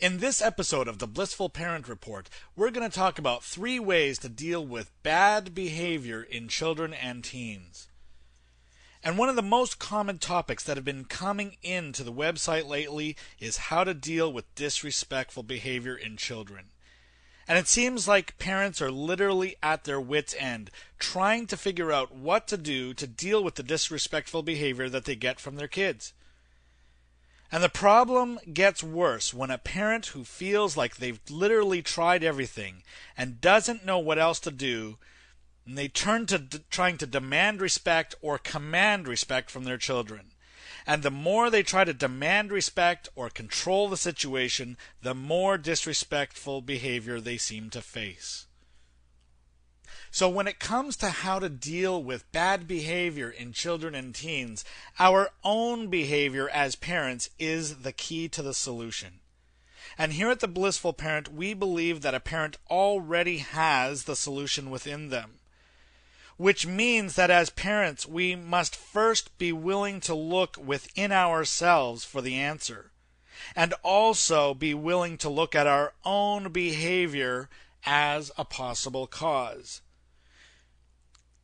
In this episode of the Blissful Parent Report, we're going to talk about 3 ways to deal with bad behavior in children and teens. And one of the most common topics that have been coming into the website lately is how to deal with disrespectful behavior in children. And it seems like parents are literally at their wits' end, trying to figure out what to do to deal with the disrespectful behavior that they get from their kids. And the problem gets worse when a parent who feels like they've literally tried everything and doesn't know what else to do, and they turn to trying to demand respect or command respect from their children. And the more they try to demand respect or control the situation, the more disrespectful behavior they seem to face. So when it comes to how to deal with bad behavior in children and teens, our own behavior as parents is the key to the solution. And here at the Blissful Parent, we believe that a parent already has the solution within them. Which means that as parents, we must first be willing to look within ourselves for the answer, and also be willing to look at our own behavior as a possible cause.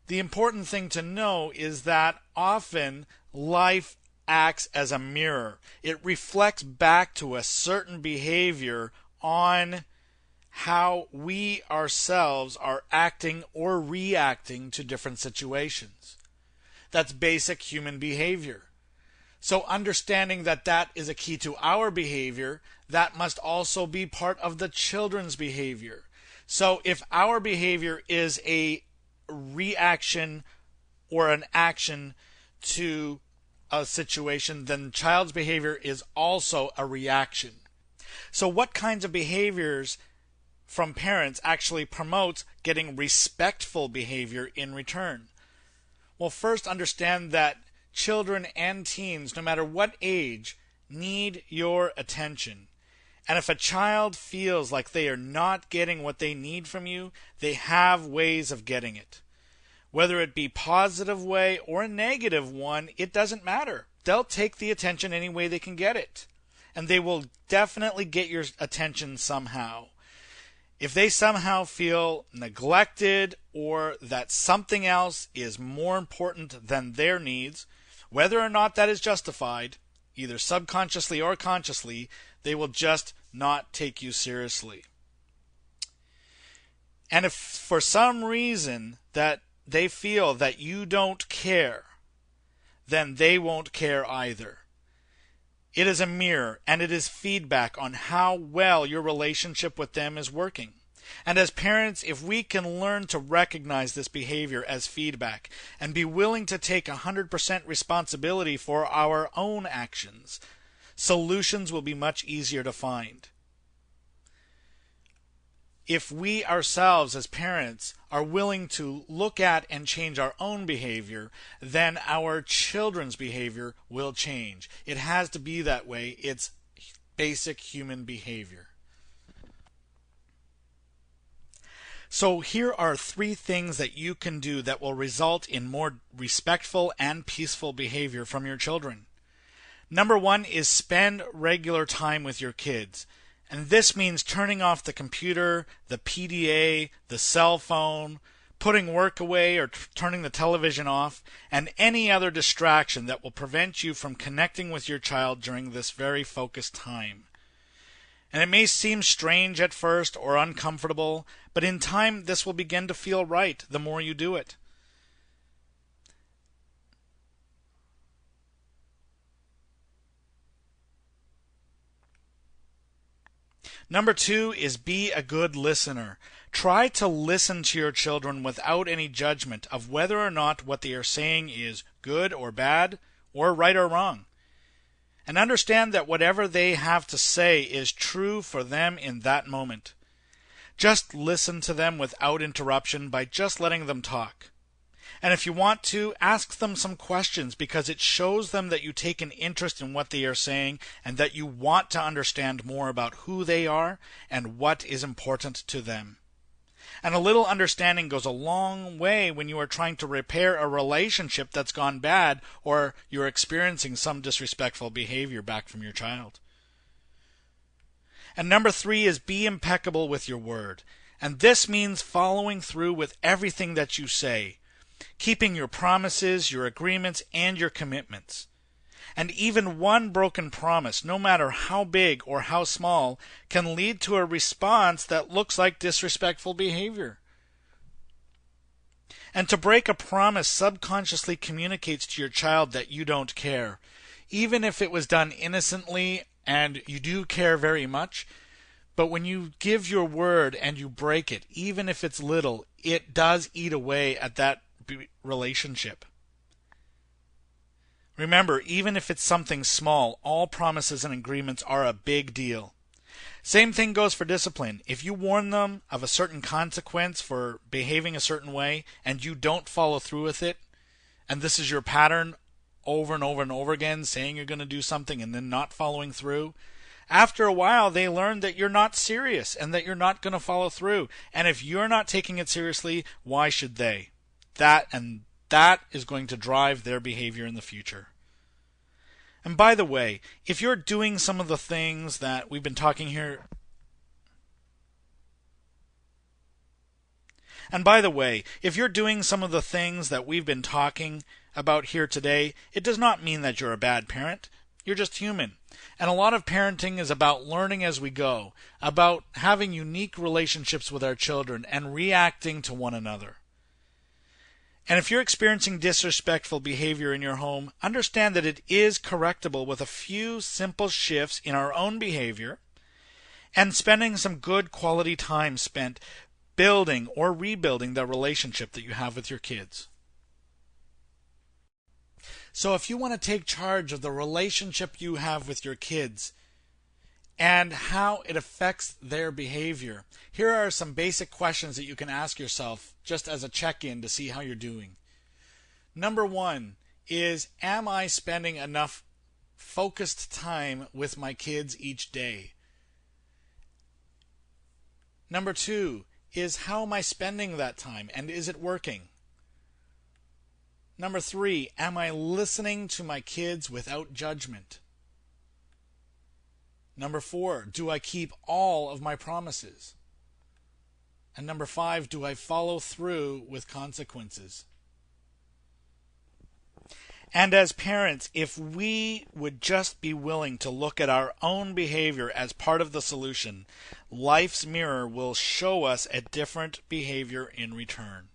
The important thing to know is that often life acts as a mirror. It reflects back to a certain behavior on how we ourselves are acting or reacting to different situations. That's basic human behavior. So understanding that that is a key to our behavior, that must also be part of the children's behavior. So if our behavior is a reaction or an action to a situation, then child's behavior is also a reaction. So what kinds of behaviors from parents actually promotes getting respectful behavior in return? Well, first understand that children and teens, no matter what age, need your attention. And if a child feels like they are not getting what they need from you, they have ways of getting it. Whether it be positive way or a negative one, it doesn't matter. They'll take the attention any way they can get it. And they will definitely get your attention somehow. If they somehow feel neglected or that something else is more important than their needs, whether or not that is justified, either subconsciously or consciously, they will just not take you seriously. And if for some reason that they feel that you don't care, then they won't care either. It is a mirror, and it is feedback on how well your relationship with them is working. And as parents, if we can learn to recognize this behavior as feedback and be willing to take 100% responsibility for our own actions, solutions will be much easier to find. If we ourselves as parents are willing to look at and change our own behavior, then our children's behavior will change. It has to be that way. It's basic human behavior. So here are 3 things that you can do that will result in more respectful and peaceful behavior from your children. Number 1 is spend regular time with your kids. And this means turning off the computer, the PDA, the cell phone, putting work away or turning the television off, and any other distraction that will prevent you from connecting with your child during this very focused time. And it may seem strange at first or uncomfortable, but in time this will begin to feel right the more you do it. Number 2 is be a good listener. Try to listen to your children without any judgment of whether or not what they are saying is good or bad, or right or wrong. And understand that whatever they have to say is true for them in that moment. Just listen to them without interruption by just letting them talk. And if you want to, ask them some questions because it shows them that you take an interest in what they are saying and that you want to understand more about who they are and what is important to them. And a little understanding goes a long way when you are trying to repair a relationship that's gone bad or you're experiencing some disrespectful behavior back from your child. And number 3 is be impeccable with your word. And this means following through with everything that you say, keeping your promises, your agreements, and your commitments. And even one broken promise, no matter how big or how small, can lead to a response that looks like disrespectful behavior. And to break a promise subconsciously communicates to your child that you don't care. Even if it was done innocently and you do care very much, but when you give your word and you break it, even if it's little, it does eat away at that relationship. Remember, even if it's something small, all promises and agreements are a big deal. Same thing goes for discipline. If you warn them of a certain consequence for behaving a certain way and you don't follow through with it, and this is your pattern over and over and over again, saying you're going to do something and then not following through, after a while they learn that you're not serious and that you're not going to follow through. And if you're not taking it seriously, why should they? That is going to drive their behavior in the future. And by the way, if you're doing some of the things that we've been talking here, about here today, it does not mean that you're a bad parent. You're just human. And a lot of parenting is about learning as we go, about having unique relationships with our children and reacting to one another. And if you're experiencing disrespectful behavior in your home, understand that it is correctable with a few simple shifts in our own behavior and spending some good quality time spent building or rebuilding the relationship that you have with your kids. So if you want to take charge of the relationship you have with your kids and how it affects their behavior, here are some basic questions that you can ask yourself just as a check-in to see how you're doing. Number 1 is, am I spending enough focused time with my kids each day? Number 2 is, how am I spending that time and is it working? Number 3, am I listening to my kids without judgment? Number 4, do I keep all of my promises? And number 5, do I follow through with consequences? And as parents, if we would just be willing to look at our own behavior as part of the solution, life's mirror will show us a different behavior in return.